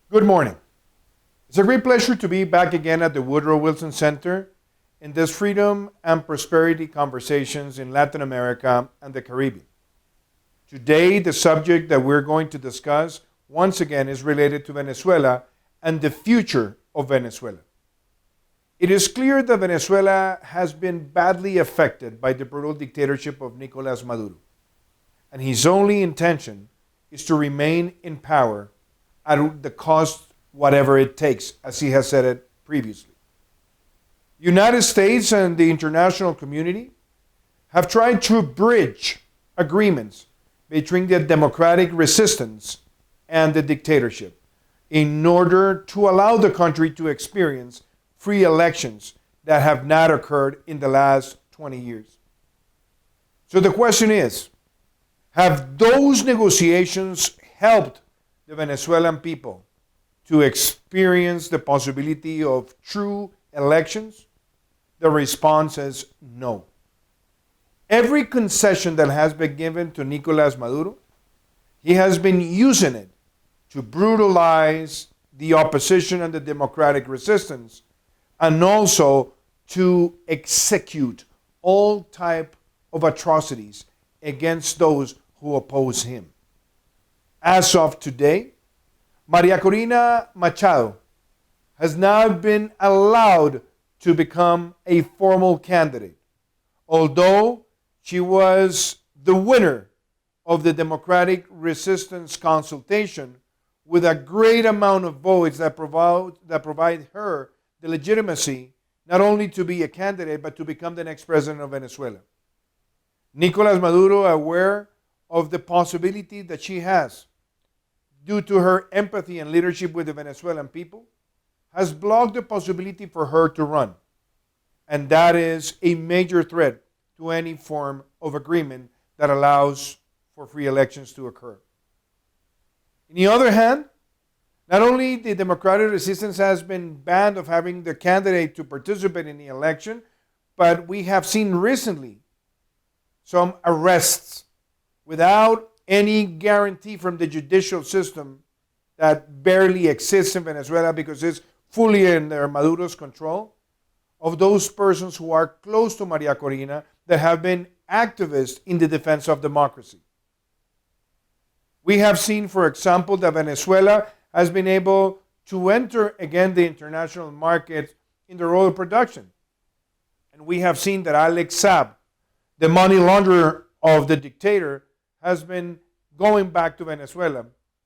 Good morning. It's a great pleasure to be back again at the Woodrow Wilson Center in this Freedom and Prosperity Conversations in Latin America and the Caribbean. Today, the subject that we're going to discuss once again is related to Venezuela and the future of Venezuela. It is clear that Venezuela has been badly affected by the brutal dictatorship of Nicolas Maduro, and his only intention is to remain in power at the cost whatever it takes, as he has said it previously. United States and the international community have tried to bridge agreements between the democratic resistance and the dictatorship in order to allow the country to experience free elections that have not occurred in the last 20 years. So the question is, have those negotiations helped the Venezuelan people to experience the possibility of true elections? The response is no. Every concession that has been given to Nicolas Maduro, he has been using it to brutalize the opposition and the democratic resistance, and also to execute all type of atrocities against those who oppose him. As of today, Maria Corina Machado has now been allowed to become a formal candidate, although she was the winner of the democratic resistance consultation with a great amount of votes that provide her the legitimacy not only to be a candidate but to become the next president of Venezuela. Nicolas Maduro, aware of the possibility that she has due to her empathy and leadership with the Venezuelan people, has blocked the possibility for her to run. And that is a major threat to any form of agreement that allows for free elections to occur. On the other hand, not only the democratic resistance has been banned of having the candidate to participate in the election, but we have seen recently some arrests without any guarantee from the judicial system that barely exists in Venezuela because it's fully under Maduro's control, of those persons who are close to Maria Corina that have been activists in the defense of democracy. We have seen, for example, that Venezuela has been able to enter again the international market in the oil production. And we have seen that Alex Saab, the money launderer of the dictator, has been going back to Venezuela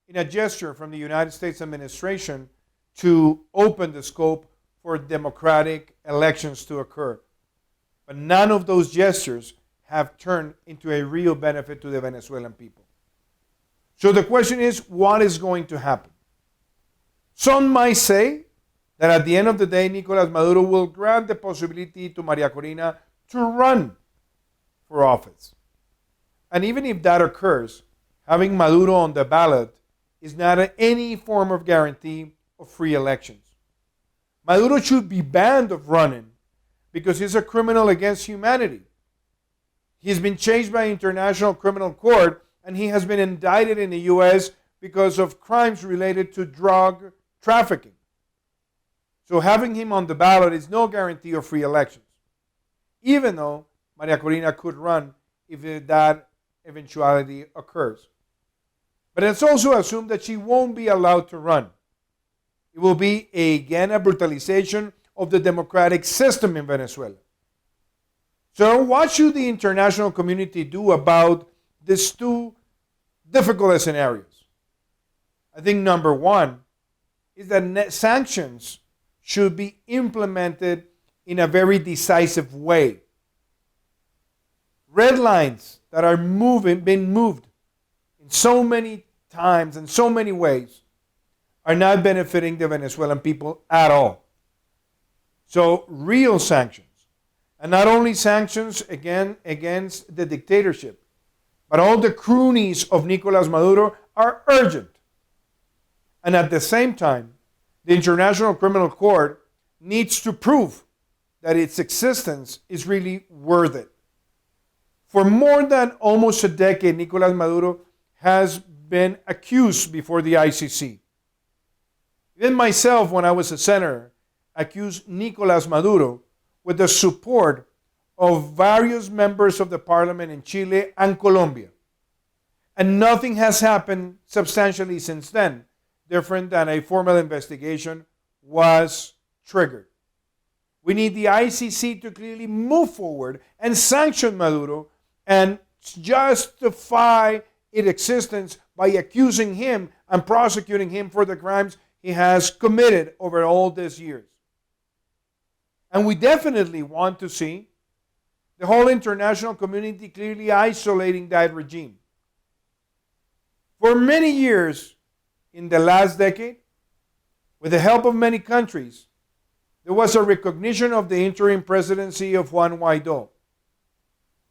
in a gesture from the United States administration to open the scope for democratic elections to occur. But none of those gestures have turned into a real benefit to the Venezuelan people. So the question is, what is going to happen? Some might say that at the end of the day, Nicolas Maduro will grant the possibility to Maria Corina to run for office. And even if that occurs, having Maduro on the ballot is not any form of guarantee of free elections. Maduro should be banned of running because he's a criminal against humanity. He's been chased by International Criminal Court and he has been indicted in the U.S. because of crimes related to drug trafficking. So having him on the ballot is no guarantee of free elections, even though Maria Corina could run if that eventuality occurs. But it's also assumed that she won't be allowed to run. It will be, again, a brutalization of the democratic system in Venezuela. So what should the international community do about these two difficult scenarios? I think number one is that sanctions should be implemented in a very decisive way. Red lines that are being moved in so many times and so many ways are not benefiting the Venezuelan people at all. So real sanctions, and not only sanctions again against the dictatorship, but all the cronies of Nicolas Maduro are urgent. And at the same time, the International Criminal Court needs to prove that its existence is really worth it. For more than almost a decade, Nicolas Maduro has been accused before the ICC. Even myself, when I was a senator, accused Nicolas Maduro with the support of various members of the parliament in Chile and Colombia. And nothing has happened substantially since then, different than a formal investigation was triggered. We need the ICC to clearly move forward and sanction Maduro and justify its existence by accusing him and prosecuting him for the crimes he has committed over all these years. And we definitely want to see the whole international community clearly isolating that regime. For many years in the last decade, with the help of many countries, there was a recognition of the interim presidency of Juan Guaidó.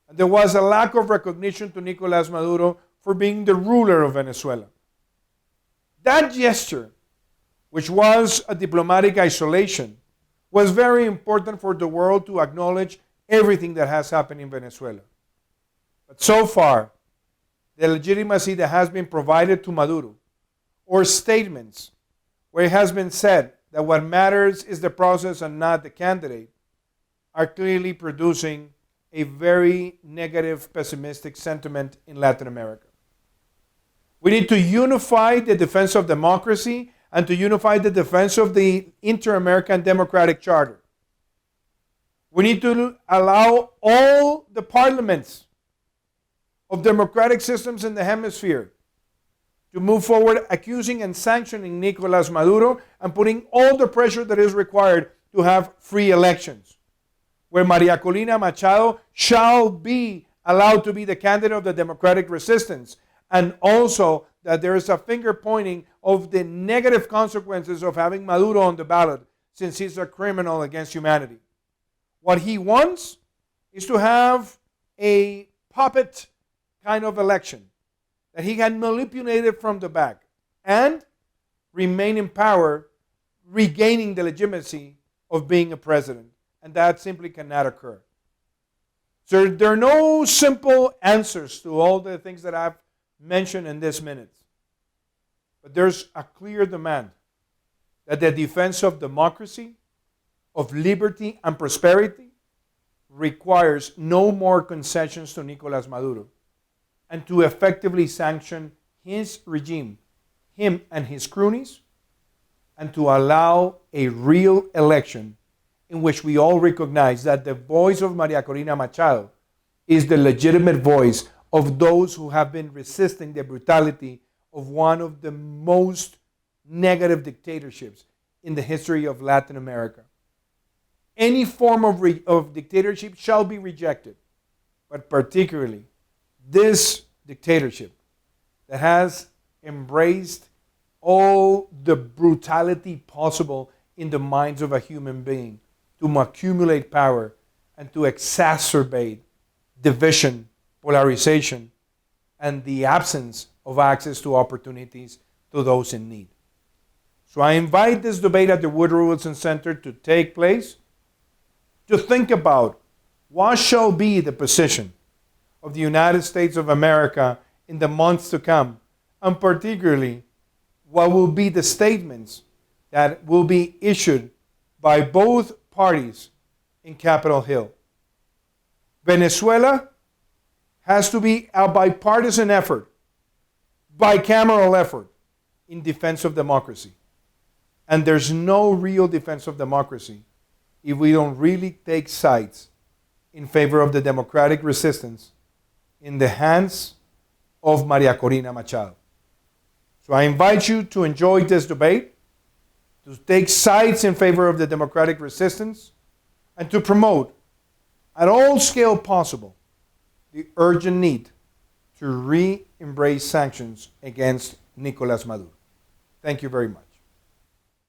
And there was a lack of recognition to Nicolás Maduro for being the ruler of Venezuela. That gesture, which was a diplomatic isolation, was very important for the world to acknowledge everything that has happened in Venezuela. But so far, the legitimacy that has been provided to Maduro, or statements where it has been said that what matters is the process and not the candidate, are clearly producing a very negative, pessimistic sentiment in Latin America. We need to unify the defense of democracy and to unify the defense of the Inter-American Democratic Charter. We need to allow all the parliaments of democratic systems in the hemisphere to move forward accusing and sanctioning Nicolás Maduro and putting all the pressure that is required to have free elections, where Maria Corina Machado shall be allowed to be the candidate of the democratic resistance, and also that there is a finger pointing of the negative consequences of having Maduro on the ballot, since he's a criminal against humanity. What he wants is to have a puppet kind of election that he can manipulate it from the back and remain in power, regaining the legitimacy of being a president. And that simply cannot occur. So there are no simple answers to all the things that I've mentioned in this minute. But there's a clear demand that the defense of democracy, of liberty and prosperity requires no more concessions to Nicolás Maduro, and to effectively sanction his regime, him and his cronies, and to allow a real election in which we all recognize that the voice of Maria Corina Machado is the legitimate voice of those who have been resisting the brutality of one of the most negative dictatorships in the history of Latin America. Any form of dictatorship shall be rejected, but particularly this dictatorship that has embraced all the brutality possible in the minds of a human being to accumulate power and to exacerbate division, polarization, and the absence of access to opportunities to those in need. So I invite this debate at the Woodrow Wilson Center to take place, to think about what shall be the position of the United States of America in the months to come, and particularly what will be the statements that will be issued by both parties in Capitol Hill. Venezuela has to be a bipartisan effort, bicameral effort in defense of democracy. And there's no real defense of democracy if we don't really take sides in favor of the democratic resistance in the hands of Maria Corina Machado. So I invite you to enjoy this debate, to take sides in favor of the democratic resistance, and to promote, at all scale possible, the urgent need to re-embrace sanctions against Nicolás Maduro. Thank you very much.